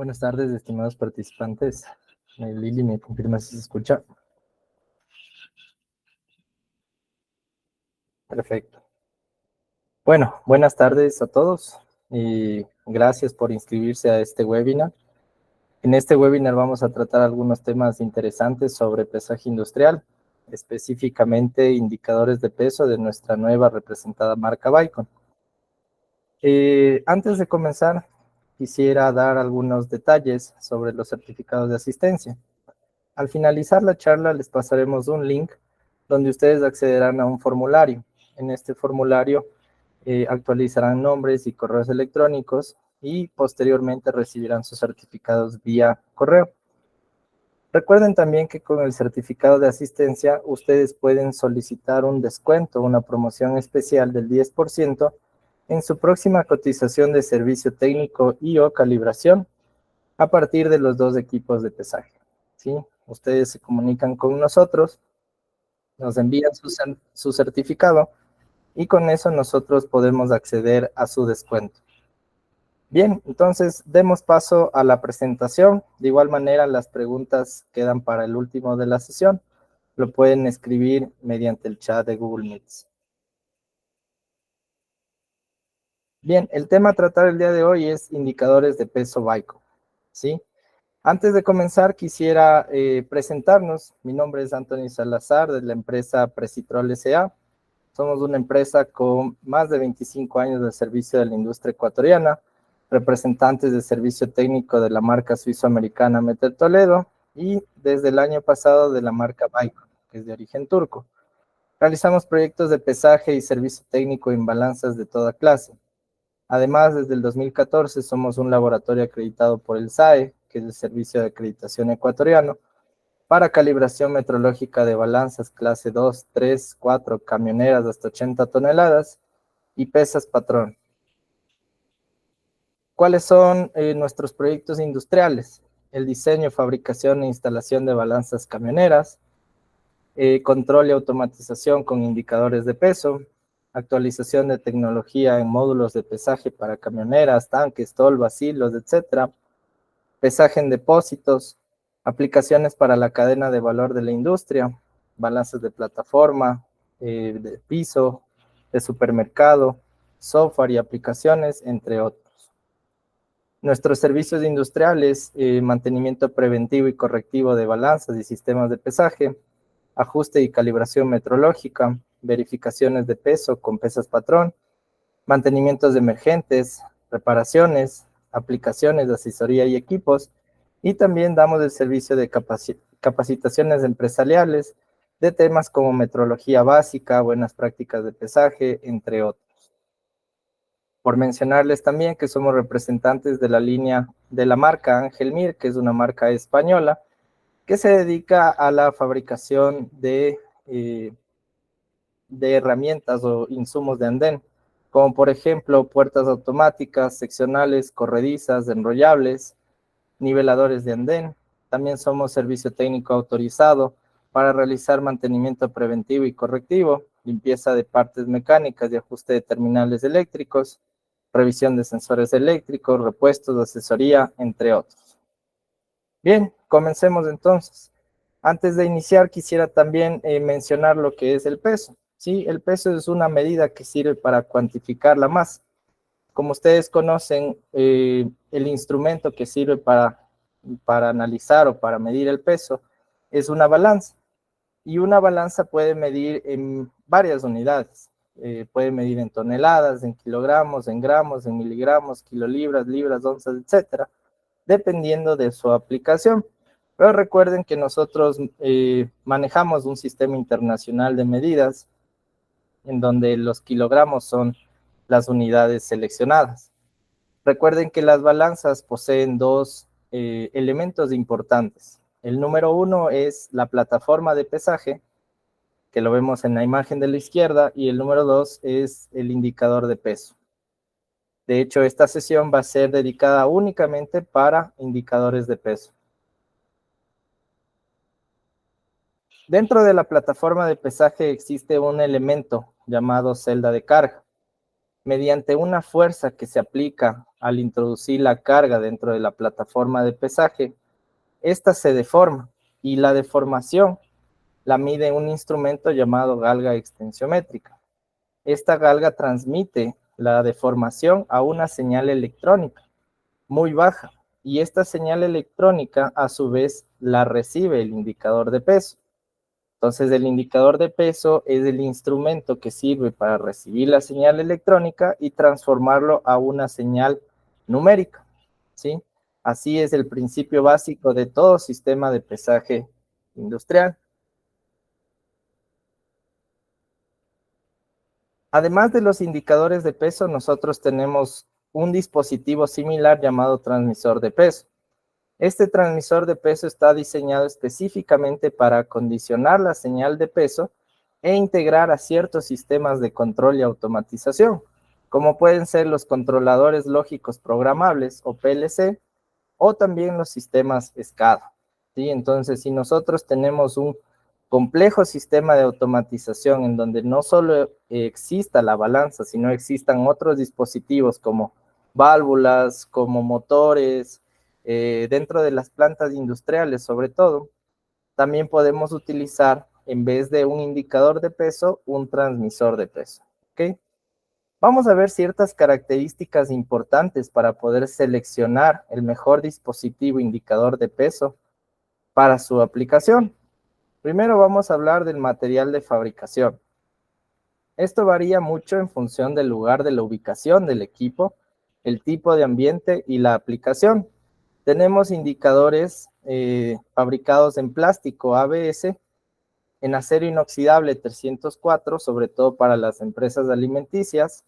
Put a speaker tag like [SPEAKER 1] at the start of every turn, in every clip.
[SPEAKER 1] Buenas tardes, estimados participantes. Lili, ¿me confirma si se escucha? Perfecto. Bueno, buenas tardes a todos y gracias por inscribirse a este webinar. En este webinar vamos a tratar algunos temas interesantes sobre pesaje industrial, específicamente indicadores de peso de nuestra nueva representada marca Vicon. Antes de comenzar, quisiera dar algunos detalles sobre los certificados de asistencia. Al finalizar la charla les pasaremos un link donde ustedes accederán a un formulario. En este formulario actualizarán nombres y correos electrónicos y posteriormente recibirán sus certificados vía correo. Recuerden también que con el certificado de asistencia ustedes pueden solicitar un descuento, una promoción especial del 10% en su próxima cotización de servicio técnico y o calibración a partir de los 2 equipos de pesaje, ¿sí? Ustedes se comunican con nosotros, nos envían su certificado y con eso nosotros podemos acceder a su descuento. Bien, entonces demos paso a la presentación. De igual manera, las preguntas quedan para el último de la sesión. Lo pueden escribir mediante el chat de Google Meets. Bien, el tema a tratar el día de hoy es indicadores de peso Vicon, ¿sí? Antes de comenzar, quisiera presentarnos. Mi nombre es Anthony Salazar, de la empresa Precitrol S.A. Somos una empresa con más de 25 años de servicio de la industria ecuatoriana, representantes de servicio técnico de la marca suizo-americana Meter Toledo y desde el año pasado de la marca Vicon, que es de origen turco. Realizamos proyectos de pesaje y servicio técnico en balanzas de toda clase. Además, desde el 2014 somos un laboratorio acreditado por el SAE, que es el Servicio de Acreditación Ecuatoriano, para calibración metrológica de balanzas clase 2, 3, 4, camioneras de hasta 80 toneladas y pesas patrón. ¿Cuáles son nuestros proyectos industriales? El diseño, fabricación e instalación de balanzas camioneras, control y automatización con indicadores de peso, actualización de tecnología en módulos de pesaje para camioneras, tanques, tolvas, hilos, etc. Pesaje en depósitos, aplicaciones para la cadena de valor de la industria, balanzas de plataforma, de piso, de supermercado, software y aplicaciones, entre otros. Nuestros servicios industriales, mantenimiento preventivo y correctivo de balanzas y sistemas de pesaje, ajuste y calibración metrológica, verificaciones de peso con pesas patrón, mantenimientos de emergentes, reparaciones, aplicaciones de asesoría y equipos, y también damos el servicio de capacitaciones empresariales de temas como metrología básica, buenas prácticas de pesaje, entre otros. Por mencionarles también que somos representantes de la línea de la marca Ángel Mir, que es una marca española, que se dedica a la fabricación de herramientas o insumos de andén, como por ejemplo puertas automáticas, seccionales, corredizas, enrollables, niveladores de andén. También somos servicio técnico autorizado para realizar mantenimiento preventivo y correctivo, limpieza de partes mecánicas y ajuste de terminales eléctricos, revisión de sensores eléctricos, repuestos de asesoría, entre otros. Bien, comencemos entonces. Antes de iniciar, quisiera también mencionar lo que es el peso. ¿Sí? El peso es una medida que sirve para cuantificar la masa. Como ustedes conocen, el instrumento que sirve para analizar o para medir el peso es una balanza. Y una balanza puede medir en varias unidades. Puede medir en toneladas, en kilogramos, en gramos, en miligramos, kilolibras, libras, onzas, etcétera, dependiendo de su aplicación. Pero recuerden que nosotros manejamos un sistema internacional de medidas en donde los kilogramos son las unidades seleccionadas. Recuerden que las balanzas poseen dos elementos importantes. El número uno es la plataforma de pesaje, que lo vemos en la imagen de la izquierda, y el número dos es el indicador de peso. De hecho, esta sesión va a ser dedicada únicamente para indicadores de peso. Dentro de la plataforma de pesaje existe un elemento llamado celda de carga. Mediante una fuerza que se aplica al introducir la carga dentro de la plataforma de pesaje, esta se deforma y la deformación la mide un instrumento llamado galga extensiométrica. Esta galga transmite la deformación a una señal electrónica muy baja y esta señal electrónica a su vez la recibe el indicador de peso. Entonces el indicador de peso es el instrumento que sirve para recibir la señal electrónica y transformarlo a una señal numérica, ¿sí? Así es el principio básico de todo sistema de pesaje industrial. Además de los indicadores de peso, nosotros tenemos un dispositivo similar llamado transmisor de peso. Este transmisor de peso está diseñado específicamente para acondicionar la señal de peso e integrar a ciertos sistemas de control y automatización, como pueden ser los controladores lógicos programables o PLC, o también los sistemas SCADA, ¿sí? Entonces, si nosotros tenemos un complejo sistema de automatización en donde no solo exista la balanza, sino existan otros dispositivos como válvulas, como motores, dentro de las plantas industriales sobre todo, también podemos utilizar, en vez de un indicador de peso, un transmisor de peso, ¿ok? Vamos a ver ciertas características importantes para poder seleccionar el mejor dispositivo indicador de peso para su aplicación. Primero vamos a hablar del material de fabricación. Esto varía mucho en función del lugar de la ubicación del equipo, el tipo de ambiente y la aplicación. Tenemos indicadores fabricados en plástico ABS, en acero inoxidable 304, sobre todo para las empresas alimenticias,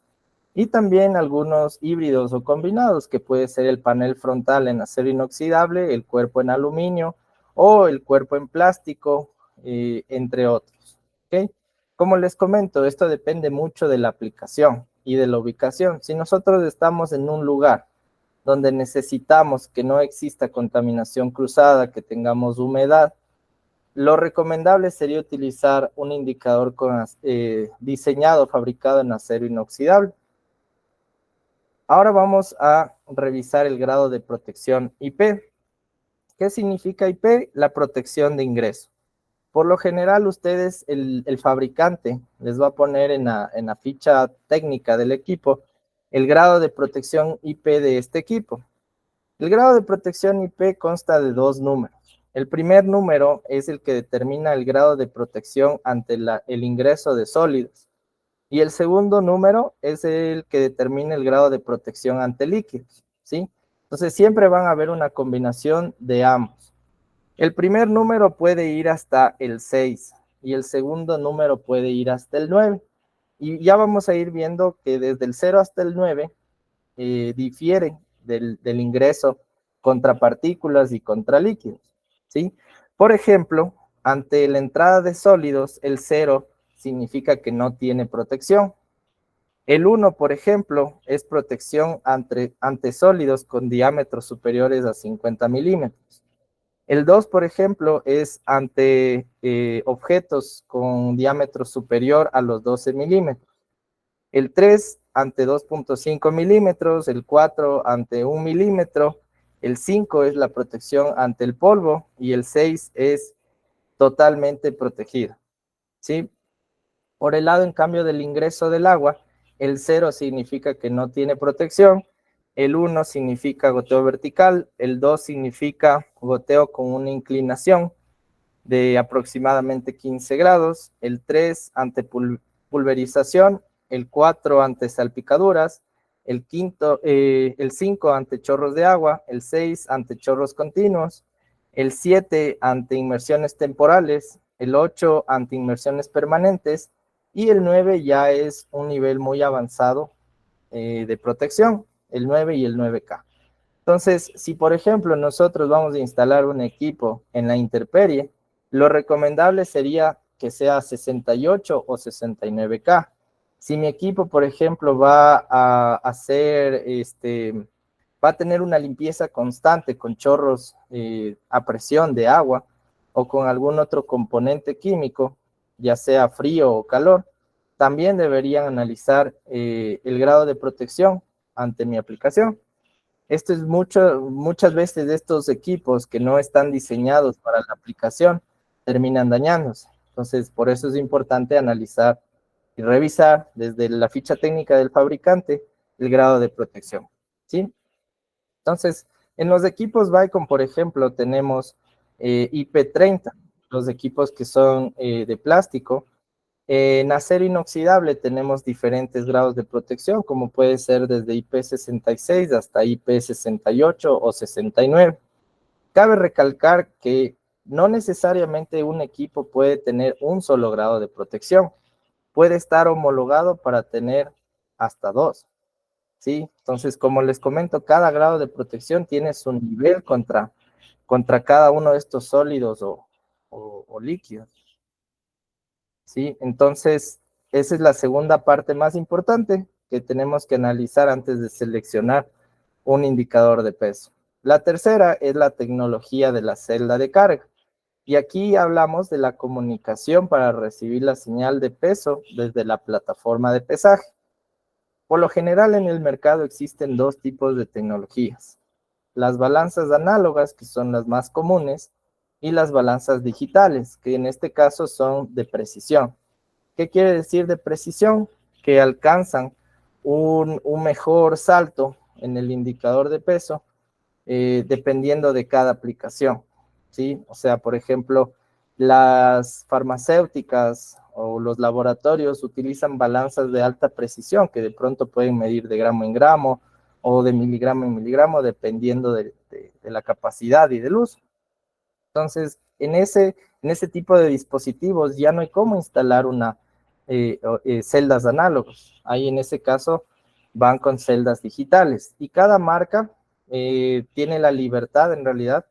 [SPEAKER 1] y también algunos híbridos o combinados, que puede ser el panel frontal en acero inoxidable, el cuerpo en aluminio o el cuerpo en plástico, entre otros, ¿ok? Como les comento, esto depende mucho de la aplicación y de la ubicación. Si nosotros estamos en un lugar donde necesitamos que no exista contaminación cruzada, que tengamos humedad, lo recomendable sería utilizar un indicador diseñado, fabricado en acero inoxidable. Ahora vamos a revisar el grado de protección IP. ¿Qué significa IP? La protección de ingreso. Por lo general, ustedes, el fabricante, les va a poner en la ficha técnica del equipo el grado de protección IP de este equipo. El grado de protección IP consta de dos números. El primer número es el que determina el grado de protección ante el ingreso de sólidos. Y el segundo número es el que determina el grado de protección ante líquidos, ¿sí? Entonces siempre van a haber una combinación de ambos. El primer número puede ir hasta el 6 y el segundo número puede ir hasta el 9. Y ya vamos a ir viendo que desde el 0 hasta el 9 difieren del ingreso contra partículas y contra líquidos, ¿sí? Por ejemplo, ante la entrada de sólidos, el 0 significa que no tiene protección. El 1, por ejemplo, es protección ante sólidos con diámetros superiores a 50 milímetros. El 2, por ejemplo, es ante objetos con diámetro superior a los 12 milímetros. El 3 ante 2.5 milímetros, el 4 ante 1 milímetro, el 5 es la protección ante el polvo y el 6 es totalmente protegido, ¿sí? Por el lado, en cambio, del ingreso del agua, el 0 significa que no tiene protección, el 1 significa goteo vertical, el 2 significa goteo con una inclinación de aproximadamente 15 grados, el 3 ante pulverización, el 4 ante salpicaduras, el 5 ante chorros de agua, el 6 ante chorros continuos, el 7 ante inmersiones temporales, el 8 ante inmersiones permanentes, y el 9 ya es un nivel muy avanzado de protección, el 9 y el 9K. Entonces, si por ejemplo nosotros vamos a instalar un equipo en la intemperie, lo recomendable sería que sea 68 o 69K. Si mi equipo, por ejemplo, va a hacer, va a tener una limpieza constante con chorros a presión de agua o con algún otro componente químico, ya sea frío o calor, también deberían analizar el grado de protección ante mi aplicación. Esto es muchas veces estos equipos que no están diseñados para la aplicación terminan dañándose. Entonces, por eso es importante analizar y revisar desde la ficha técnica del fabricante el grado de protección, ¿sí? Entonces, en los equipos Vicon, por ejemplo, tenemos IP30, los equipos que son de plástico. En acero inoxidable tenemos diferentes grados de protección, como puede ser desde IP66 hasta IP68 o 69. Cabe recalcar que no necesariamente un equipo puede tener un solo grado de protección. Puede estar homologado para tener hasta dos, ¿sí? Entonces, como les comento, cada grado de protección tiene su nivel contra cada uno de estos sólidos o líquidos, ¿sí? Entonces, esa es la segunda parte más importante que tenemos que analizar antes de seleccionar un indicador de peso. La tercera es la tecnología de la celda de carga. Y aquí hablamos de la comunicación para recibir la señal de peso desde la plataforma de pesaje. Por lo general en el mercado existen dos tipos de tecnologías. Las balanzas análogas, que son las más comunes, y las balanzas digitales, que en este caso son de precisión. ¿Qué quiere decir de precisión? Que alcanzan un mejor salto en el indicador de peso dependiendo de cada aplicación, ¿sí? O sea, por ejemplo, las farmacéuticas o los laboratorios utilizan balanzas de alta precisión que de pronto pueden medir de gramo en gramo o de miligramo en miligramo, dependiendo de la capacidad y del uso. Entonces, en ese tipo de dispositivos ya no hay cómo instalar celdas análogos. Ahí en ese caso van con celdas digitales y cada marca tiene la libertad en realidad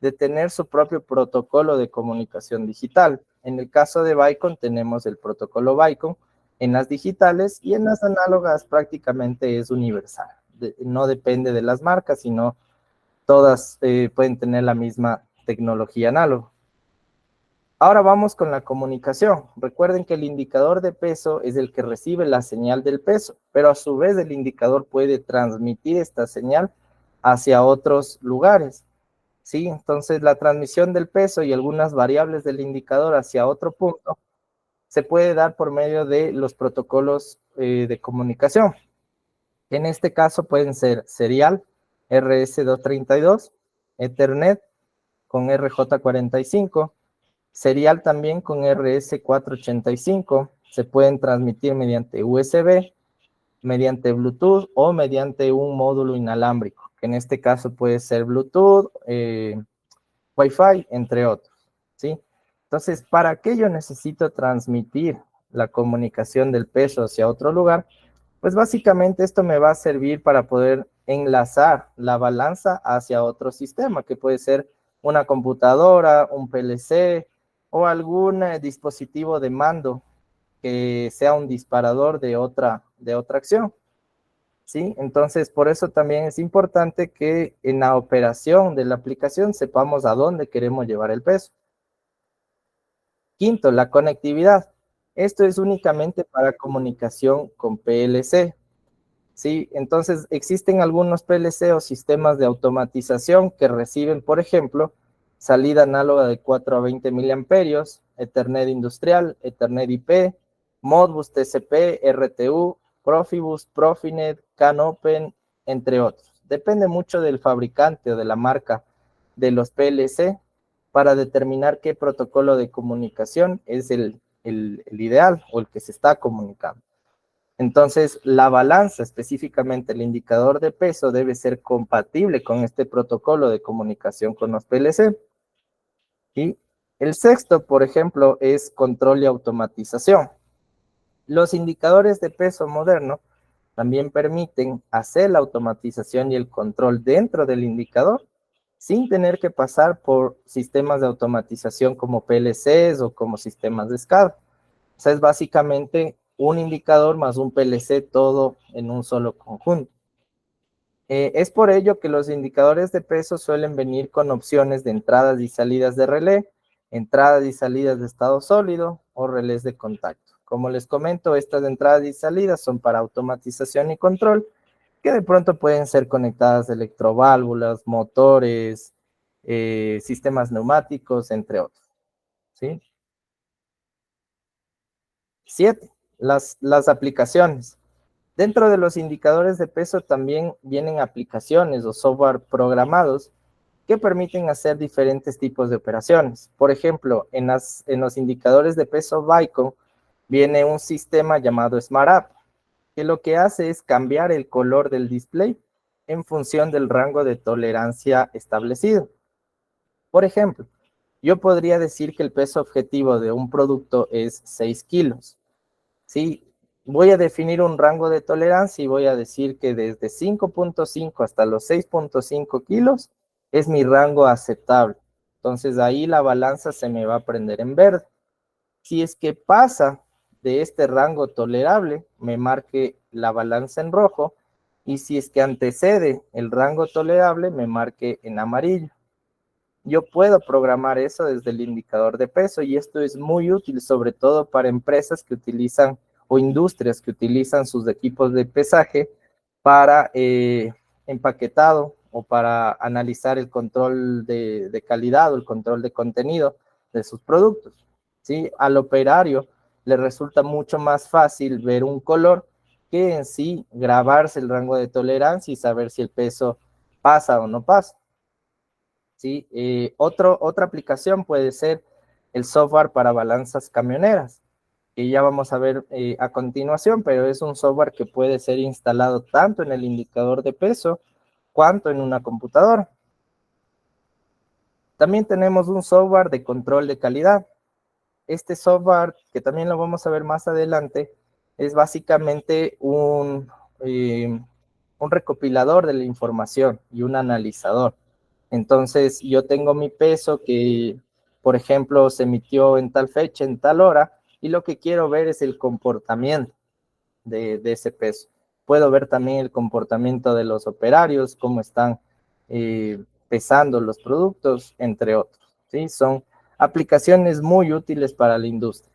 [SPEAKER 1] de tener su propio protocolo de comunicación digital. En el caso de Vicon tenemos el protocolo Vicon en las digitales y en las análogas prácticamente es universal. No depende de las marcas, sino todas pueden tener la misma tecnología análoga. Ahora vamos con la comunicación. Recuerden que el indicador de peso es el que recibe la señal del peso, pero a su vez el indicador puede transmitir esta señal hacia otros lugares, ¿sí? Entonces la transmisión del peso y algunas variables del indicador hacia otro punto se puede dar por medio de los protocolos de comunicación. En este caso pueden ser serial, RS232, Ethernet con RJ45, serial también con RS485, se pueden transmitir mediante USB, mediante Bluetooth o mediante un módulo inalámbrico, que en este caso puede ser Bluetooth, Wi-Fi, entre otros, ¿sí? Entonces, ¿para qué yo necesito transmitir la comunicación del peso hacia otro lugar? Pues básicamente esto me va a servir para poder enlazar la balanza hacia otro sistema, que puede ser una computadora, un PLC o algún dispositivo de mando que sea un disparador de otra acción, ¿sí? Entonces, por eso también es importante que en la operación de la aplicación sepamos a dónde queremos llevar el peso. Quinto, la conectividad. Esto es únicamente para comunicación con PLC. Sí, entonces existen algunos PLC o sistemas de automatización que reciben, por ejemplo, salida análoga de 4 a 20 miliamperios, Ethernet industrial, Ethernet IP, Modbus TCP, RTU, Profibus, Profinet, CANopen, entre otros. Depende mucho del fabricante o de la marca de los PLC para determinar qué protocolo de comunicación es el ideal o el que se está comunicando. Entonces, la balanza, específicamente el indicador de peso, debe ser compatible con este protocolo de comunicación con los PLC. Y el sexto, por ejemplo, es control y automatización. Los indicadores de peso moderno también permiten hacer la automatización y el control dentro del indicador sin tener que pasar por sistemas de automatización como PLCs o como sistemas de SCADA. O sea, es básicamente un indicador más un PLC todo en un solo conjunto. Es por ello que los indicadores de peso suelen venir con opciones de entradas y salidas de relé, entradas y salidas de estado sólido o relés de contacto. Como les comento, estas entradas y salidas son para automatización y control que de pronto pueden ser conectadas a electroválvulas, motores, sistemas neumáticos, entre otros, ¿sí? 7. Las aplicaciones. Dentro de los indicadores de peso también vienen aplicaciones o software programados que permiten hacer diferentes tipos de operaciones. Por ejemplo, en los indicadores de peso Vicon viene un sistema llamado SmartUp, que lo que hace es cambiar el color del display en función del rango de tolerancia establecido. Por ejemplo, yo podría decir que el peso objetivo de un producto es 6 kilos. ¿Sí? Voy a definir un rango de tolerancia y voy a decir que desde 5.5 hasta los 6.5 kilos es mi rango aceptable. Entonces ahí la balanza se me va a prender en verde. Si es que pasa de este rango tolerable, me marque la balanza en rojo, y si es que antecede el rango tolerable, me marque en amarillo. Yo puedo programar eso desde el indicador de peso, y esto es muy útil, sobre todo para empresas que utilizan o industrias que utilizan sus equipos de pesaje para empaquetado o para analizar el control de calidad o el control de contenido de sus productos. ¿Sí? Al operario le resulta mucho más fácil ver un color que en sí grabarse el rango de tolerancia y saber si el peso pasa o no pasa. ¿Sí? Otra aplicación puede ser el software para balanzas camioneras, que ya vamos a ver a continuación, pero es un software que puede ser instalado tanto en el indicador de peso cuanto en una computadora. También tenemos un software de control de calidad. Este software, que también lo vamos a ver más adelante, es básicamente un recopilador de la información y un analizador. Entonces, yo tengo mi peso que, por ejemplo, se emitió en tal fecha, en tal hora, y lo que quiero ver es el comportamiento de ese peso. Puedo ver también el comportamiento de los operarios, cómo están pesando los productos, entre otros. ¿Sí? Son aplicaciones muy útiles para la industria.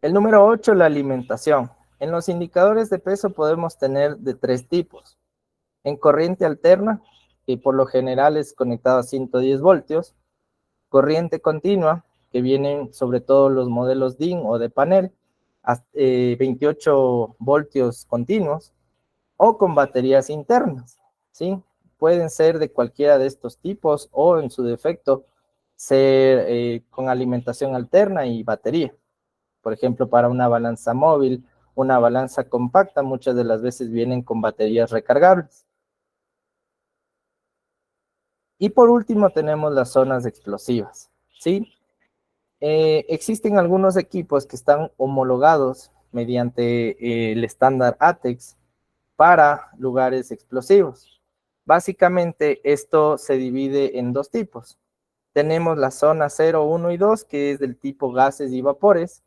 [SPEAKER 1] El número 8, la alimentación. En los indicadores de peso podemos tener de 3 tipos. En corriente alterna, que por lo general es conectado a 110 voltios. Corriente continua, que vienen sobre todo los modelos DIN o de panel, hasta 28 voltios continuos, o con baterías internas, ¿sí? Pueden ser de cualquiera de estos tipos o en su defecto ser con alimentación alterna y batería. Por ejemplo, para una balanza móvil, una balanza compacta, muchas de las veces vienen con baterías recargables. Y por último tenemos las zonas explosivas, ¿sí? Existen algunos equipos que están homologados mediante el estándar ATEX para lugares explosivos. Básicamente esto se divide en 2 tipos. Tenemos la zona 0, 1 y 2, que es del tipo gases y vapores,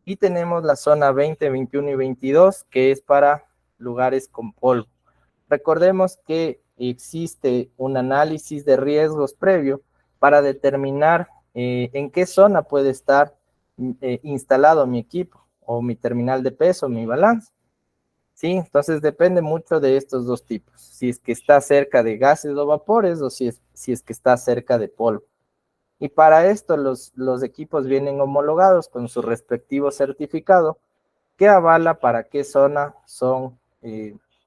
[SPEAKER 1] y tenemos la zona 20, 21 y 22, que es para lugares con polvo. Recordemos que existe un análisis de riesgos previo para determinar en qué zona puede estar instalado mi equipo o mi terminal de peso, mi balanza. ¿Sí? Entonces depende mucho de estos 2 tipos. Si es que está cerca de gases o vapores o si es que está cerca de polvo. Y para esto los equipos vienen homologados con su respectivo certificado que avala para qué zona son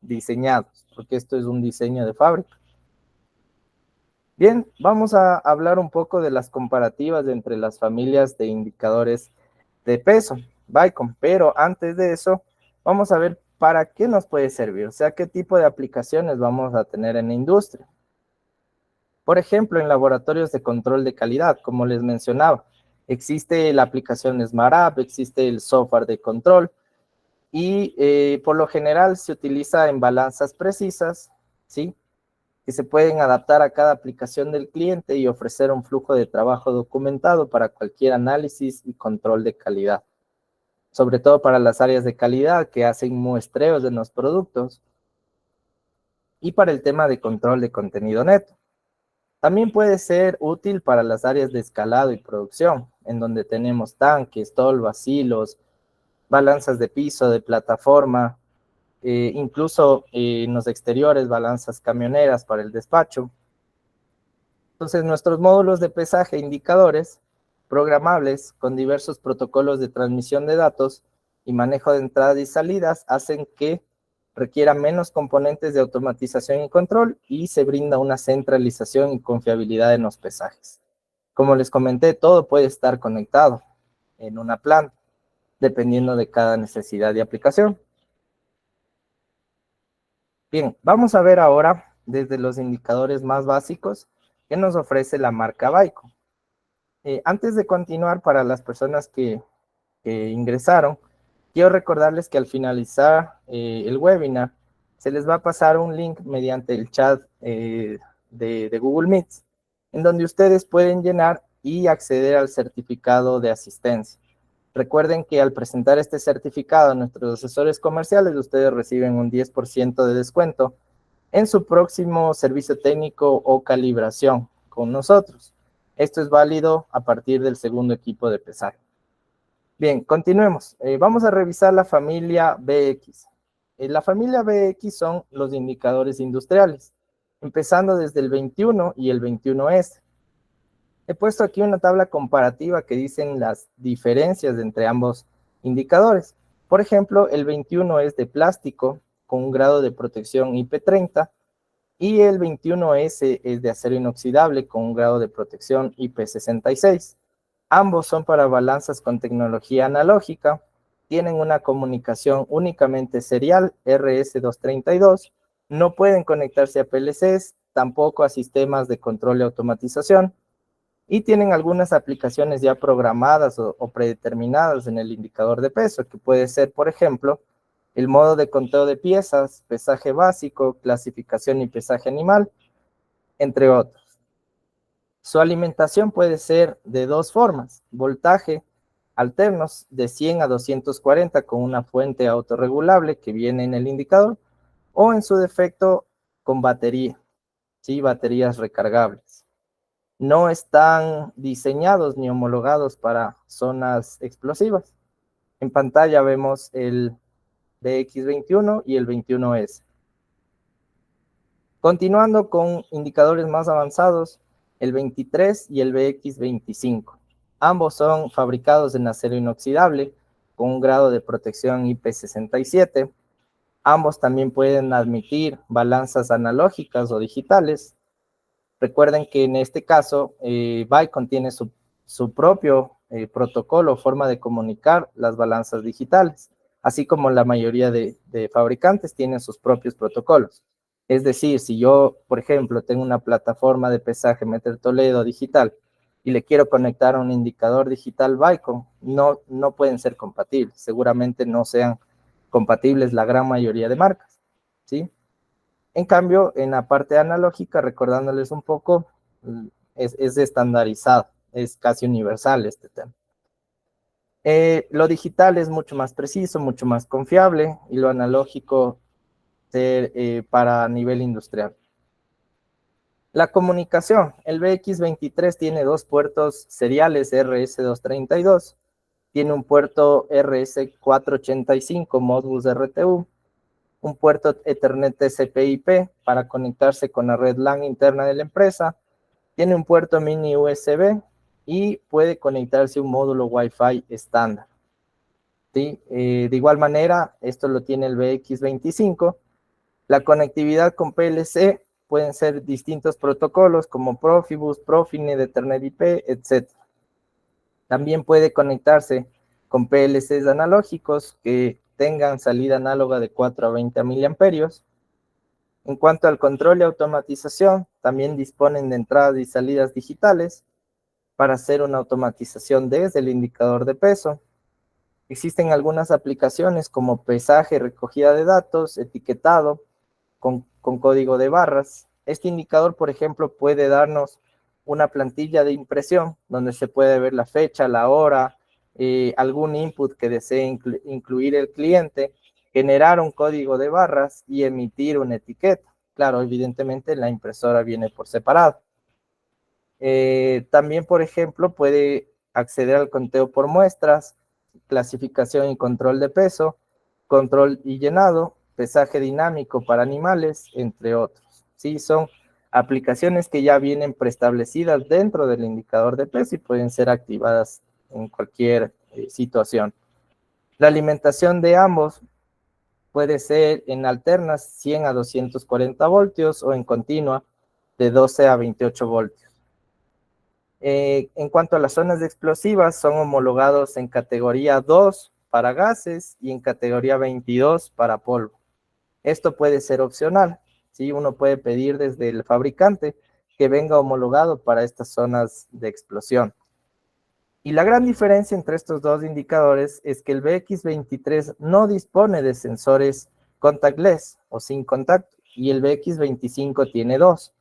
[SPEAKER 1] diseñados, porque esto es un diseño de fábrica. Bien, vamos a hablar un poco de las comparativas entre las familias de indicadores de peso, Vicon, pero antes de eso, vamos a ver para qué nos puede servir, o sea, qué tipo de aplicaciones vamos a tener en la industria. Por ejemplo, en laboratorios de control de calidad, como les mencionaba, existe la aplicación SmartUp, existe el software de control, y por lo general se utiliza en balanzas precisas, ¿sí? Que se pueden adaptar a cada aplicación del cliente y ofrecer un flujo de trabajo documentado para cualquier análisis y control de calidad, sobre todo para las áreas de calidad que hacen muestreos de los productos y para el tema de control de contenido neto. También puede ser útil para las áreas de escalado y producción, en donde tenemos tanques, tolvas, hilos, balanzas de piso, de plataforma, incluso en los exteriores, balanzas camioneras para el despacho. Entonces, nuestros módulos de pesaje e indicadores programables con diversos protocolos de transmisión de datos y manejo de entradas y salidas hacen que requiera menos componentes de automatización y control y se brinda una centralización y confiabilidad en los pesajes. Como les comenté, todo puede estar conectado en una planta, dependiendo de cada necesidad de aplicación. Bien, vamos a ver ahora desde los indicadores más básicos que nos ofrece la marca Baico. Antes de continuar, para las personas que ingresaron, quiero recordarles que al finalizar el webinar, se les va a pasar un link mediante el chat de Google Meet, en donde ustedes pueden llenar y acceder al certificado de asistencia. Recuerden que al presentar este certificado a nuestros asesores comerciales, ustedes reciben un 10% de descuento en su próximo servicio técnico o calibración con nosotros. Esto es válido a partir del segundo equipo de pesaje. Bien, continuemos. Vamos a revisar la familia BX. La familia BX son los indicadores industriales, empezando desde el 21 y el 21S. He puesto aquí una tabla comparativa que dicen las diferencias entre ambos indicadores. Por ejemplo, el 21 es de plástico con un grado de protección IP30 y el 21S es de acero inoxidable con un grado de protección IP66. Ambos son para balanzas con tecnología analógica, tienen una comunicación únicamente serial RS232, no pueden conectarse a PLCs, tampoco a sistemas de control y automatización, y tienen algunas aplicaciones ya programadas o predeterminadas en el indicador de peso, que puede ser, por ejemplo, el modo de conteo de piezas, pesaje básico, clasificación y pesaje animal, entre otros. Su alimentación puede ser de dos formas: voltaje alternos de 100 a 240 con una fuente autorregulable que viene en el indicador, o en su defecto con batería, ¿sí? Baterías recargables. No están diseñados ni homologados para zonas explosivas. En pantalla vemos el BX21 y el 21S. Continuando con indicadores más avanzados, el 23 y el BX25. Ambos son fabricados en acero inoxidable con un grado de protección IP67. Ambos también pueden admitir balanzas analógicas o digitales. Recuerden que en este caso, Vicon tiene su propio protocolo o forma de comunicar las balanzas digitales, así como la mayoría de fabricantes tienen sus propios protocolos. Es decir, si yo, por ejemplo, tengo una plataforma de pesaje Meter Toledo digital y le quiero conectar a un indicador digital Vicon, no pueden ser compatibles. Seguramente no sean compatibles la gran mayoría de marcas, ¿sí? En cambio, en la parte analógica, recordándoles un poco, es estandarizado, es casi universal este tema. Lo digital es mucho más preciso, mucho más confiable, y lo analógico para nivel industrial. La comunicación, el BX23 tiene dos puertos seriales RS232, tiene un puerto RS485 Modbus RTU, un puerto Ethernet TCP/IP para conectarse con la red LAN interna de la empresa, tiene un puerto mini USB y puede conectarse a un módulo Wi-Fi estándar. ¿Sí? De igual manera, esto lo tiene el BX25. La conectividad con PLC pueden ser distintos protocolos como Profibus, Profinet, Ethernet IP, etc. También puede conectarse con PLCs analógicos que tengan salida análoga de 4 a 20 miliamperios. En cuanto al control y automatización, también disponen de entradas y salidas digitales para hacer una automatización desde el indicador de peso. Existen algunas aplicaciones como pesaje, recogida de datos, etiquetado con código de barras. Este indicador, por ejemplo, puede darnos una plantilla de impresión donde se puede ver la fecha, la hora, algún input que desee incluir el cliente, generar un código de barras y emitir una etiqueta. Claro, evidentemente la impresora viene por separado. También, por ejemplo, puede acceder al conteo por muestras, clasificación y control de peso, control y llenado, pesaje dinámico para animales, entre otros. Sí, son aplicaciones que ya vienen preestablecidas dentro del indicador de peso y pueden ser activadas en cualquier situación. La alimentación de ambos puede ser en alternas 100 a 240 voltios o en continua de 12 a 28 voltios. En cuanto a las zonas explosivas, son homologados en categoría 2 para gases y en categoría 22 para polvo. Esto puede ser opcional, ¿sí? Uno puede pedir desde el fabricante que venga homologado para estas zonas de explosión. Y la gran diferencia entre estos dos indicadores es que el BX23 no dispone de sensores contactless o sin contacto y el BX25 tiene dos.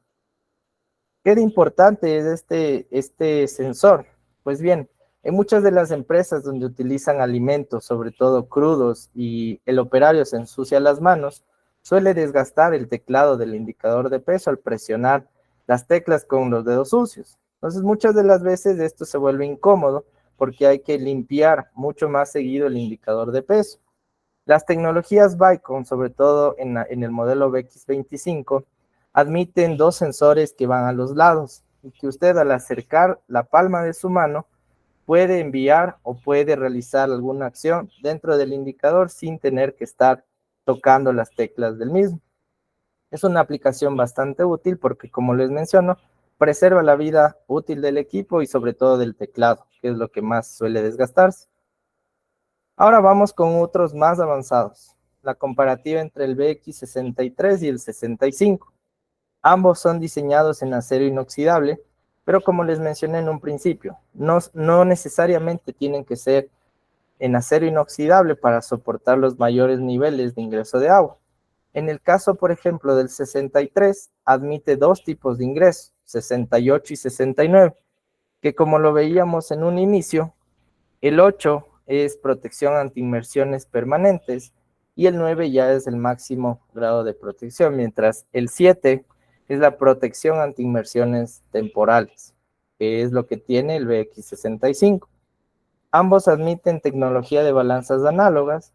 [SPEAKER 1] ¿Qué de importante es este sensor? Pues bien, en muchas de las empresas donde utilizan alimentos, sobre todo crudos, y el operario se ensucia las manos, suele desgastar el teclado del indicador de peso al presionar las teclas con los dedos sucios. Entonces, muchas de las veces esto se vuelve incómodo porque hay que limpiar mucho más seguido el indicador de peso. Las tecnologías Vicon, sobre todo en el modelo BX25, admiten dos sensores que van a los lados y que usted al acercar la palma de su mano puede enviar o puede realizar alguna acción dentro del indicador sin tener que estar tocando las teclas del mismo. Es una aplicación bastante útil porque, como les menciono, preserva la vida útil del equipo y sobre todo del teclado, que es lo que más suele desgastarse. Ahora vamos con otros más avanzados. La comparativa entre el BX63 y el 65. Ambos son diseñados en acero inoxidable, pero como les mencioné en un principio, no necesariamente tienen que ser en acero inoxidable para soportar los mayores niveles de ingreso de agua. En el caso, por ejemplo, del 63, admite dos tipos de ingreso, 68 y 69, que como lo veíamos en un inicio, el 8 es protección ante inmersiones permanentes y el 9 ya es el máximo grado de protección, mientras el 7 es la protección ante inmersiones temporales, que es lo que tiene el BX65. Ambos admiten tecnología de balanzas análogas.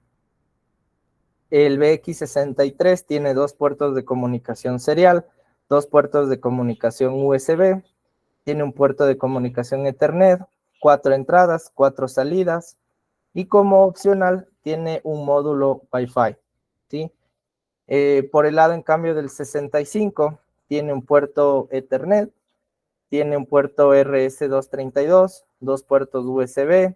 [SPEAKER 1] El BX63 tiene dos puertos de comunicación serial, dos puertos de comunicación USB, tiene un puerto de comunicación Ethernet, 4 entradas, 4 salidas, y como opcional tiene un módulo Wi-Fi, ¿sí? Por el lado, en cambio, del 65, tiene un puerto Ethernet, tiene un puerto RS232, dos puertos USB,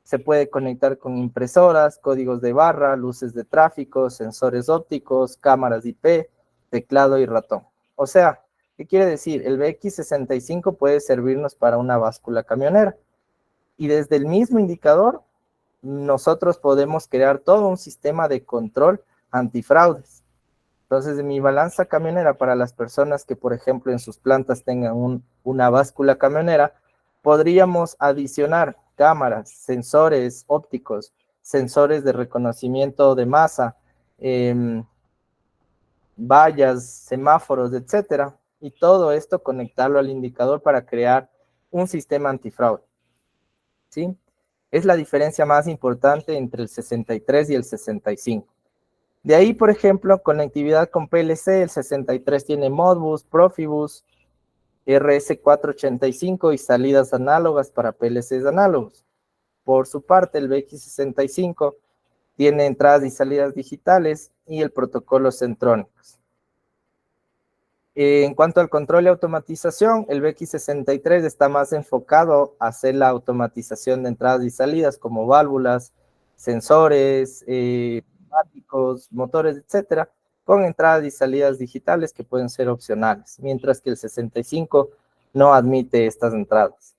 [SPEAKER 1] se puede conectar con impresoras, códigos de barra, luces de tráfico, sensores ópticos, cámaras IP, teclado y ratón. O sea, ¿qué quiere decir? El BX65 puede servirnos para una báscula camionera y desde el mismo indicador nosotros podemos crear todo un sistema de control antifraudes. Entonces, en mi balanza camionera, para las personas que, por ejemplo, en sus plantas tengan una báscula camionera, podríamos adicionar cámaras, sensores ópticos, sensores de reconocimiento de masa, vallas, semáforos, etcétera, y todo esto conectarlo al indicador para crear un sistema antifraude, ¿sí? Es la diferencia más importante entre el 63 y el 65. De ahí, por ejemplo, conectividad con PLC, el 63 tiene Modbus, Profibus, RS485 y salidas análogas para PLCs análogos. Por su parte, el BX65 tiene entradas y salidas digitales y el protocolo Centronics. En cuanto al control y automatización, el BX63 está más enfocado a hacer la automatización de entradas y salidas como válvulas, sensores, motores, etcétera, con entradas y salidas digitales que pueden ser opcionales, mientras que el 65 no admite estas entradas.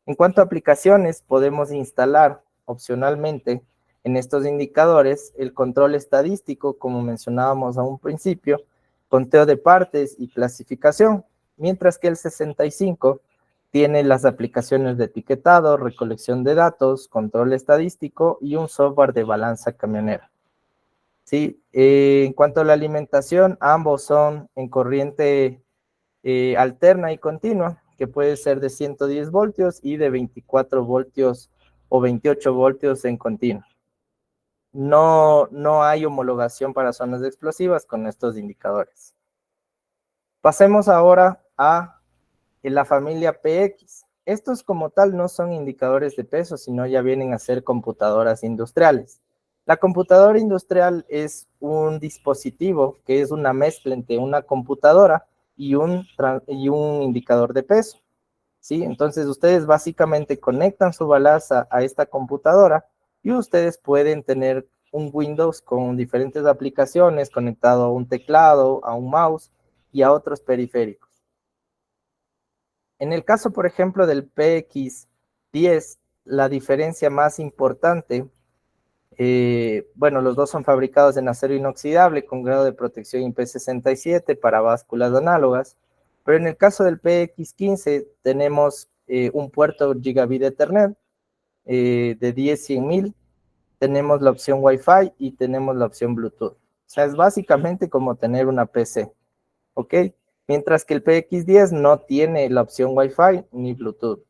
[SPEAKER 1] En cuanto a aplicaciones, podemos instalar opcionalmente en estos indicadores el control estadístico, como mencionábamos a un principio, conteo de partes y clasificación, mientras que el 65 tiene las aplicaciones de etiquetado, recolección de datos, control estadístico y un software de balanza camionera. Sí, en cuanto a la alimentación, ambos son en corriente alterna y continua, que puede ser de 110 voltios y de 24 voltios o 28 voltios en continua. no hay homologación para zonas explosivas con estos indicadores. Pasemos ahora a la familia PX. Estos como tal no son indicadores de peso, sino ya vienen a ser computadoras industriales. La computadora industrial es un dispositivo que es una mezcla entre una computadora y un indicador de peso, ¿sí? Entonces ustedes básicamente conectan su balanza a esta computadora y ustedes pueden tener un Windows con diferentes aplicaciones conectado a un teclado, a un mouse y a otros periféricos. En el caso, por ejemplo, del PX10, la diferencia más importante, bueno, los dos son fabricados en acero inoxidable con grado de protección IP67 para básculas análogas, pero en el caso del PX15 tenemos un puerto Gigabit Ethernet de 10-100.000, tenemos la opción Wi-Fi y tenemos la opción Bluetooth. O sea, es básicamente como tener una PC, ¿ok? Mientras que el PX10 no tiene la opción Wi-Fi ni Bluetooth.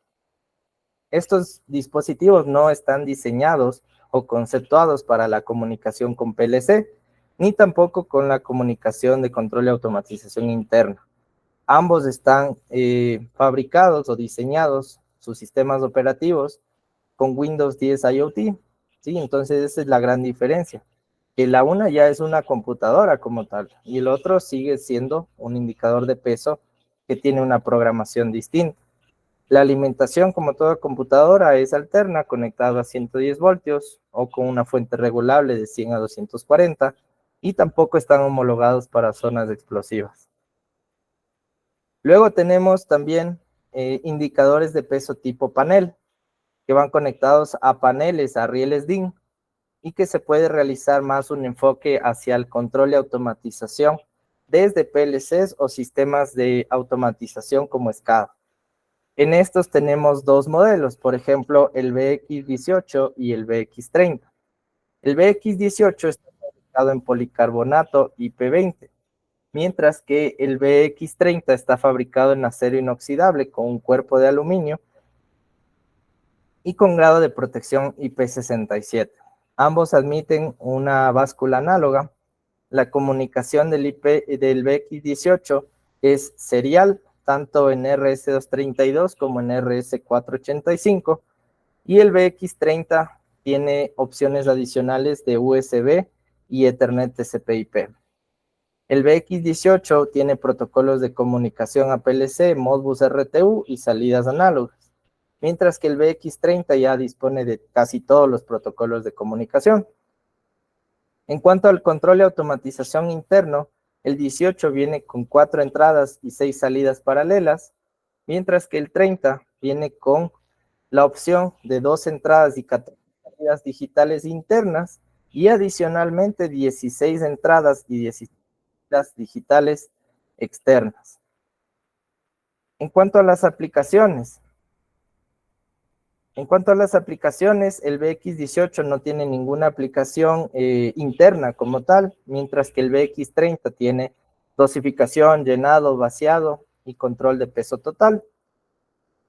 [SPEAKER 1] Estos dispositivos no están diseñados o conceptuados para la comunicación con PLC, ni tampoco con la comunicación de control y automatización interna. Ambos están fabricados o diseñados, sus sistemas operativos, con Windows 10 IoT, ¿sí? Entonces esa es la gran diferencia, que la una ya es una computadora como tal, y el otro sigue siendo un indicador de peso que tiene una programación distinta. La alimentación, como toda computadora, es alterna, conectada a 110 voltios o con una fuente regulable de 100 a 240, y tampoco están homologados para zonas explosivas. Luego tenemos también indicadores de peso tipo panel, que van conectados a paneles, a rieles DIN, y que se puede realizar más un enfoque hacia el control y automatización desde PLCs o sistemas de automatización como SCADA. En estos tenemos dos modelos, por ejemplo, el BX18 y el BX30. El BX18 está fabricado en policarbonato IP20, mientras que el BX30 está fabricado en acero inoxidable con un cuerpo de aluminio y con grado de protección IP67. Ambos admiten una báscula análoga. La comunicación del BX18 es serial, tanto en RS232 como en RS485, y el BX30 tiene opciones adicionales de USB y Ethernet TCP/IP. El BX18 tiene protocolos de comunicación a PLC, Modbus RTU y salidas análogas, mientras que el BX30 ya dispone de casi todos los protocolos de comunicación. En cuanto al control y automatización interno, el 18 viene con 4 entradas y 6 salidas paralelas, mientras que el 30 viene con la opción de 2 entradas y 14 salidas digitales internas y adicionalmente 16 entradas y 16 salidas digitales externas. En cuanto a las aplicaciones, el BX18 no tiene ninguna aplicación interna como tal, mientras que el BX30 tiene dosificación, llenado, vaciado y control de peso total.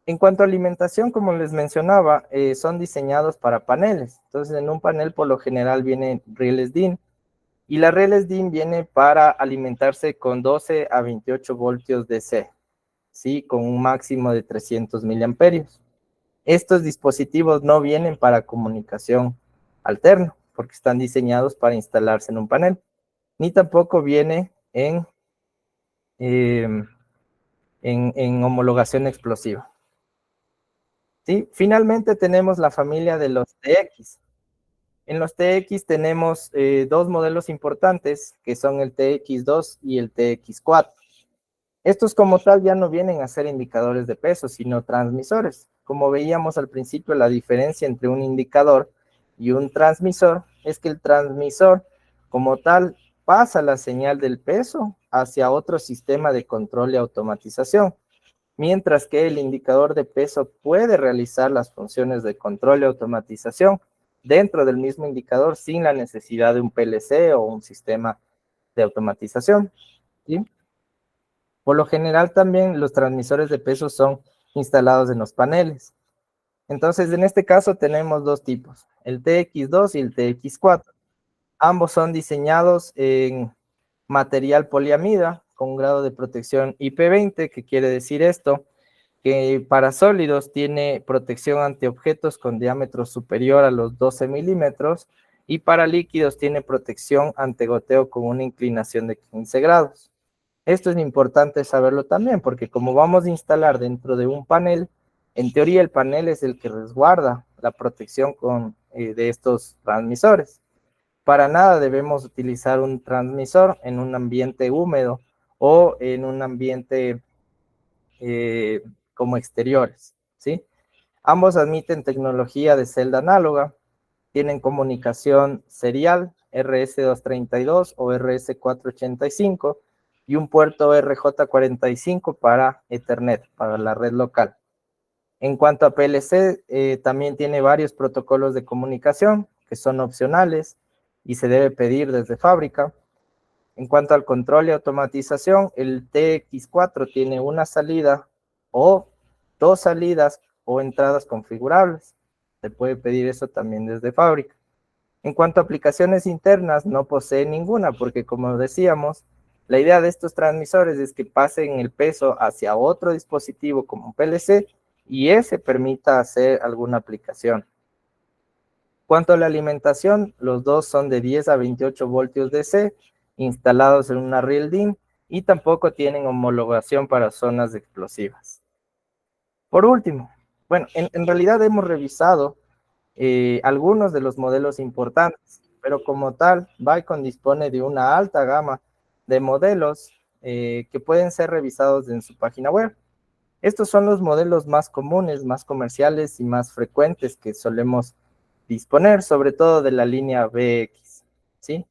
[SPEAKER 1] En cuanto a alimentación, como les mencionaba, son diseñados para paneles. Entonces, en un panel por lo general vienen rieles DIN, y la rieles DIN viene para alimentarse con 12 a 28 voltios DC, ¿sí? Con un máximo de 300 miliamperios. Estos dispositivos no vienen para comunicación alterna, porque están diseñados para instalarse en un panel, ni tampoco viene en homologación explosiva, ¿sí? Finalmente tenemos la familia de los TX. En los TX tenemos dos modelos importantes, que son el TX2 y el TX4. Estos como tal ya no vienen a ser indicadores de peso, sino transmisores. Como veíamos al principio, la diferencia entre un indicador y un transmisor es que el transmisor como tal pasa la señal del peso hacia otro sistema de control y automatización, mientras que el indicador de peso puede realizar las funciones de control y automatización dentro del mismo indicador sin la necesidad de un PLC o un sistema de automatización, ¿sí? Por lo general también los transmisores de peso son instalados en los paneles. Entonces, en este caso tenemos dos tipos, el TX2 y el TX4. Ambos son diseñados en material poliamida con grado de protección IP20. ¿Qué quiere decir esto? Que para sólidos tiene protección ante objetos con diámetro superior a los 12 milímetros y para líquidos tiene protección ante goteo con una inclinación de 15 grados. Esto es importante saberlo también porque como vamos a instalar dentro de un panel, en teoría el panel es el que resguarda la protección de estos transmisores. Para nada debemos utilizar un transmisor en un ambiente húmedo o en un ambiente eh, como exteriores, ¿sí? Ambos admiten tecnología de celda análoga, tienen comunicación serial RS232 o RS485 y un puerto RJ45 para Ethernet, para la red local. En cuanto a PLC, también tiene varios protocolos de comunicación que son opcionales y se debe pedir desde fábrica. En cuanto al control y automatización, el TX4 tiene una salida o dos salidas o entradas configurables. Se puede pedir eso también desde fábrica. En cuanto a aplicaciones internas, no posee ninguna, porque como decíamos, la idea de estos transmisores es que pasen el peso hacia otro dispositivo como un PLC y ese permita hacer alguna aplicación. Cuanto a la alimentación, los dos son de 10 a 28 voltios DC, instalados en una Real DIN y tampoco tienen homologación para zonas explosivas. Por último, bueno, en realidad hemos revisado algunos de los modelos importantes, pero como tal, Vicon dispone de una alta gama de modelos que pueden ser revisados en su página web. Estos son los modelos más comunes, más comerciales y más frecuentes que solemos disponer, sobre todo de la línea BX, ¿sí?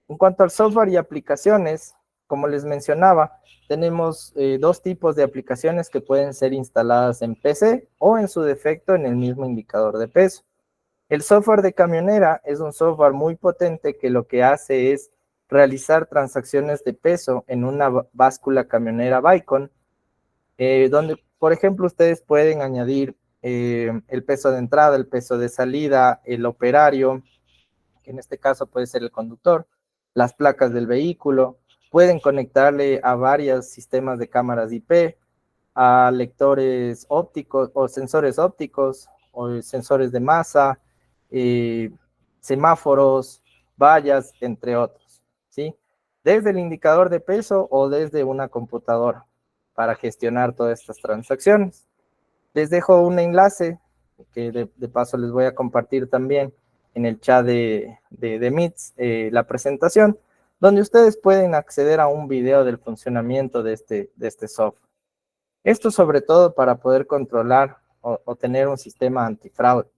[SPEAKER 1] En cuanto al software y aplicaciones, como les mencionaba, tenemos dos tipos de aplicaciones que pueden ser instaladas en PC o en su defecto en el mismo indicador de peso. El software de camionera es un software muy potente que lo que hace es realizar transacciones de peso en una báscula camionera Vicon, donde, por ejemplo, ustedes pueden añadir el peso de entrada, el peso de salida, el operario, que en este caso puede ser el conductor, las placas del vehículo, pueden conectarle a varios sistemas de cámaras IP, a lectores ópticos o sensores ópticos, o sensores de masa, eh, semáforos, vallas, entre otros, ¿sí? Desde el indicador de peso o desde una computadora para gestionar todas estas transacciones. Les dejo un enlace que de paso les voy a compartir también en el chat de Meets, la presentación, donde ustedes pueden acceder a un video del funcionamiento de este software. Esto sobre todo para poder controlar o tener un sistema antifraude,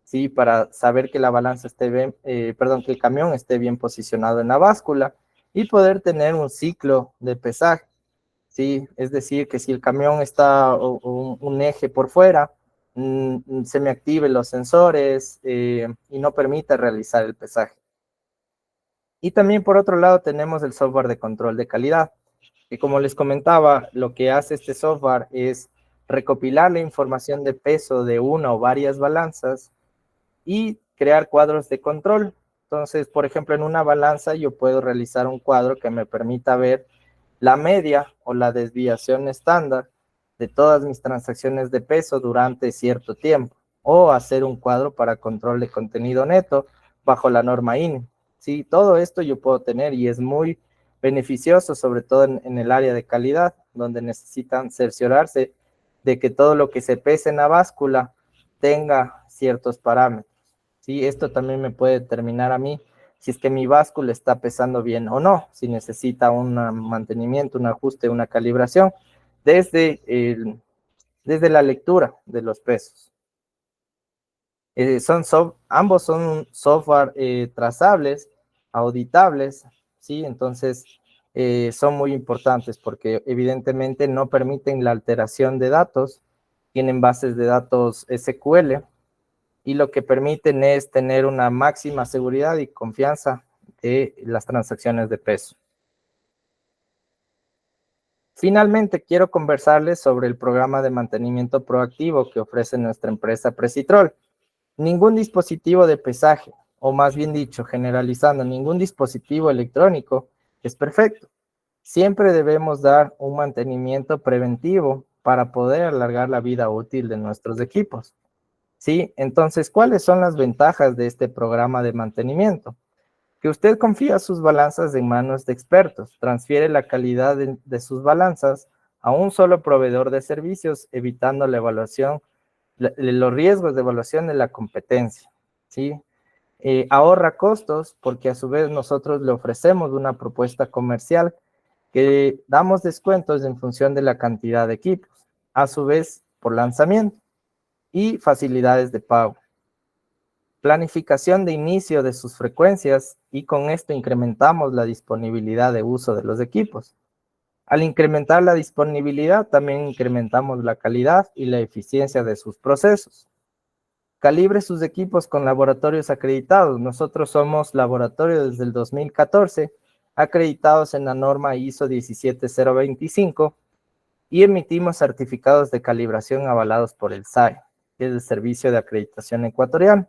[SPEAKER 1] ¿sí? Para saber que la balanza esté bien, perdón, que el camión esté bien posicionado en la báscula y poder tener un ciclo de pesaje, ¿sí? Es decir, que si el camión está un eje por fuera, se me activen los sensores y no permita realizar el pesaje. Y también por otro lado tenemos el software de control de calidad, que como les comentaba, lo que hace este software es recopilar la información de peso de una o varias balanzas y crear cuadros de control. Entonces, por ejemplo, en una balanza yo puedo realizar un cuadro que me permita ver la media o la desviación estándar de todas mis transacciones de peso durante cierto tiempo, o hacer un cuadro para control de contenido neto bajo la norma INE. Sí, todo esto yo puedo tener y es muy beneficioso, sobre todo en el área de calidad, donde necesitan cerciorarse de que todo lo que se pese en la báscula tenga ciertos parámetros. Sí, esto también me puede determinar a mí si es que mi báscula está pesando bien o no, si necesita un mantenimiento, un ajuste, una calibración, desde, desde la lectura de los pesos. Ambos son software trazables, auditables, ¿sí? Entonces, son muy importantes porque evidentemente no permiten la alteración de datos, tienen bases de datos SQL, y lo que permiten es tener una máxima seguridad y confianza de las transacciones de peso. Finalmente, quiero conversarles sobre el programa de mantenimiento proactivo que ofrece nuestra empresa Precitrol. Ningún dispositivo de pesaje o más bien dicho, generalizando, ningún dispositivo electrónico es perfecto. Siempre debemos dar un mantenimiento preventivo para poder alargar la vida útil de nuestros equipos. ¿Sí? Entonces, ¿cuáles son las ventajas de este programa de mantenimiento? Que usted confía sus balanzas en manos de expertos, transfiere la calidad de sus balanzas a un solo proveedor de servicios, evitando la evaluación, los riesgos de evaluación de la competencia, ¿sí? Ahorra costos porque a su vez nosotros le ofrecemos una propuesta comercial que damos descuentos en función de la cantidad de equipos, a su vez por lanzamiento y facilidades de pago. Planificación de inicio de sus frecuencias y con esto incrementamos la disponibilidad de uso de los equipos. Al incrementar la disponibilidad también incrementamos la calidad y la eficiencia de sus procesos. Calibre sus equipos con laboratorios acreditados. Nosotros somos laboratorio desde el 2014, acreditados en la norma ISO 17025 y emitimos certificados de calibración avalados por el SAE, que es el Servicio de Acreditación Ecuatoriano.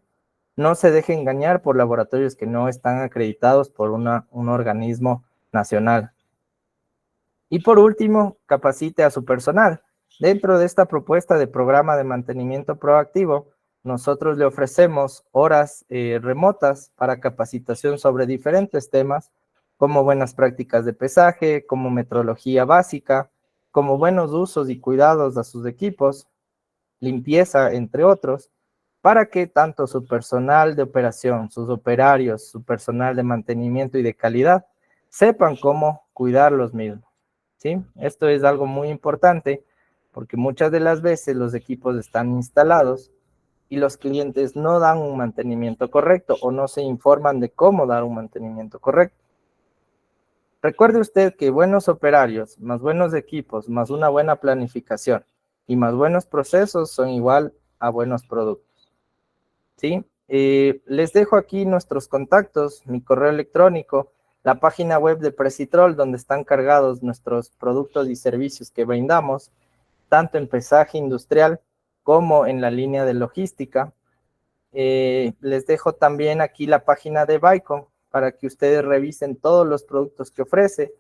[SPEAKER 1] No se deje engañar por laboratorios que no están acreditados por un organismo nacional. Y por último, capacite a su personal. Dentro de esta propuesta de programa de mantenimiento proactivo, nosotros le ofrecemos horas remotas para capacitación sobre diferentes temas, como buenas prácticas de pesaje, como metrología básica, como buenos usos y cuidados a sus equipos, limpieza, entre otros, para que tanto su personal de operación, sus operarios, su personal de mantenimiento y de calidad, sepan cómo cuidar los mismos, ¿sí? Esto es algo muy importante porque muchas de las veces los equipos están instalados y los clientes no dan un mantenimiento correcto o no se informan de cómo dar un mantenimiento correcto. Recuerde usted que buenos operarios, más buenos equipos, más una buena planificación y más buenos procesos son igual a buenos productos, ¿sí? Les dejo aquí nuestros contactos, mi correo electrónico, la página web de Precitrol, donde están cargados nuestros productos y servicios que brindamos, tanto en pesaje industrial como en la línea de logística. Les dejo también aquí la página de Vicon para que ustedes revisen todos los productos que ofrece.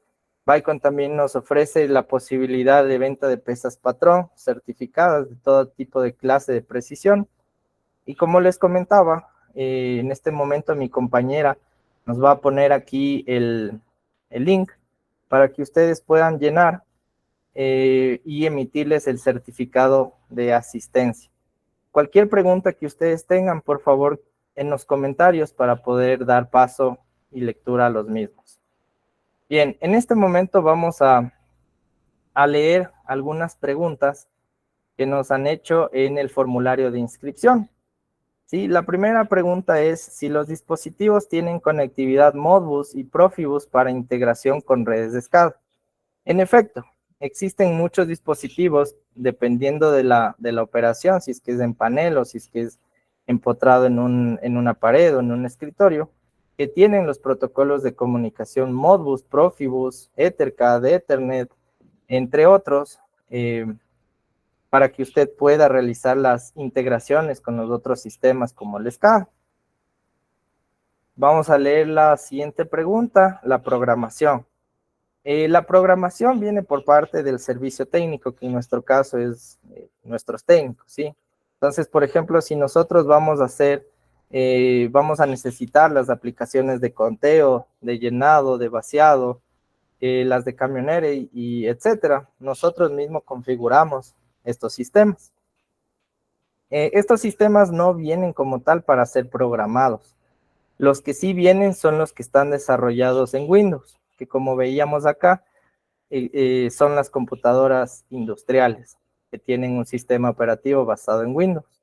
[SPEAKER 1] Vicon también nos ofrece la posibilidad de venta de pesas patrón certificadas de todo tipo de clase de precisión. Y como les comentaba, en este momento mi compañera nos va a poner aquí el link para que ustedes puedan llenar y emitirles el certificado de asistencia. Cualquier pregunta que ustedes tengan, por favor, en los comentarios para poder dar paso y lectura a los mismos. Bien, en este momento vamos a leer algunas preguntas que nos han hecho en el formulario de inscripción. Sí, la primera pregunta es si los dispositivos tienen conectividad Modbus y Profibus para integración con redes de SCADA. En efecto, existen muchos dispositivos dependiendo de la operación, si es que es en panel o si es que es empotrado en una pared o en un escritorio, que tienen los protocolos de comunicación Modbus, Profibus, Ethercad, Ethernet, entre otros, para que usted pueda realizar las integraciones con los otros sistemas como el SCADA. Vamos a leer la siguiente pregunta, la programación. La programación viene por parte del servicio técnico, que en nuestro caso es nuestros técnicos, ¿sí? Entonces, por ejemplo, si nosotros vamos a hacer, vamos a necesitar las aplicaciones de conteo, de llenado, de vaciado, las de camionera y etcétera, nosotros mismos configuramos estos sistemas. Estos sistemas no vienen como tal para ser programados. Los que sí vienen son los que están desarrollados en Windows, que como veíamos acá, son las computadoras industriales que tienen un sistema operativo basado en Windows.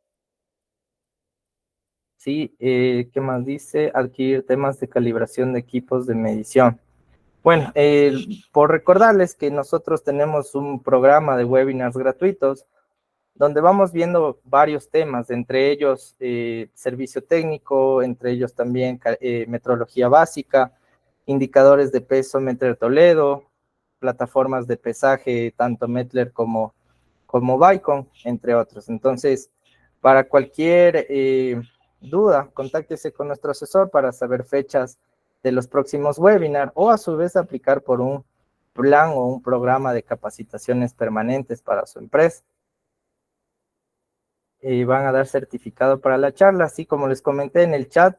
[SPEAKER 1] Sí, ¿qué más dice? Adquirir temas de calibración de equipos de medición. Bueno, por recordarles que nosotros tenemos un programa de webinars gratuitos donde vamos viendo varios temas, entre ellos servicio técnico, entre ellos también metrología básica, indicadores de peso Mettler Toledo, plataformas de pesaje, tanto Mettler como Vicon, entre otros. Entonces, para cualquier duda, contáctese con nuestro asesor para saber fechas de los próximos webinars o a su vez aplicar por un plan o un programa de capacitaciones permanentes para su empresa. Y van a dar certificado para la charla, así como les comenté en el chat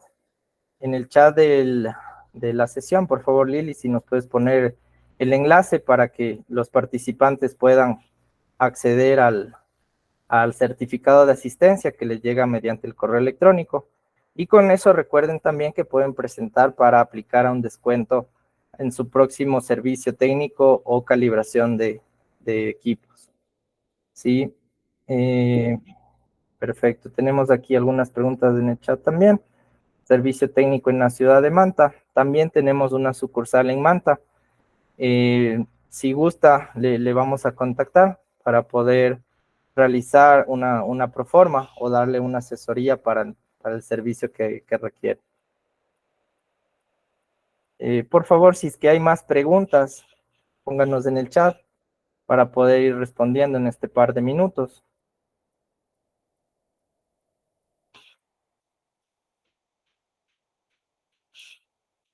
[SPEAKER 1] de la sesión. Por favor, Lili, si nos puedes poner el enlace para que los participantes puedan acceder al certificado de asistencia que les llega mediante el correo electrónico. Y con eso recuerden también que pueden presentar para aplicar a un descuento en su próximo servicio técnico o calibración de equipos. Sí, perfecto. Tenemos aquí algunas preguntas en el chat también. Servicio técnico en la ciudad de Manta. También tenemos una sucursal en Manta. Si gusta, le vamos a contactar para poder realizar una proforma o darle una asesoría para el servicio que requiere. Por favor, si es que hay más preguntas, pónganos en el chat para poder ir respondiendo en este par de minutos.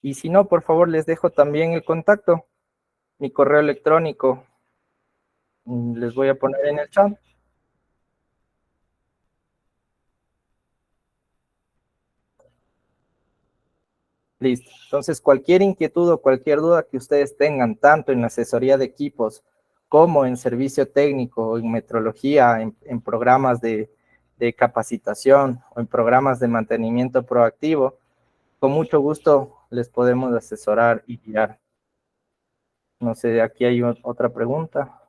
[SPEAKER 1] Y si no, por favor, les dejo también el contacto, mi correo electrónico. Les voy a poner en el chat. Listo. Entonces, cualquier inquietud o cualquier duda que ustedes tengan, tanto en la asesoría de equipos como en servicio técnico, en metrología, en programas de capacitación o en programas de mantenimiento proactivo, con mucho gusto les podemos asesorar y guiar. No sé, aquí hay otra pregunta.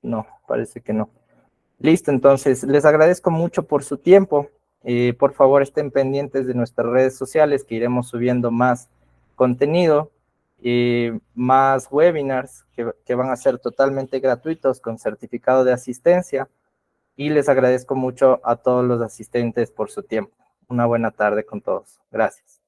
[SPEAKER 1] No, parece que no. Listo, entonces, les agradezco mucho por su tiempo. Por favor, estén pendientes de nuestras redes sociales, que iremos subiendo más contenido, más webinars que van a ser totalmente gratuitos con certificado de asistencia. Y les agradezco mucho a todos los asistentes por su tiempo. Una buena tarde con todos. Gracias.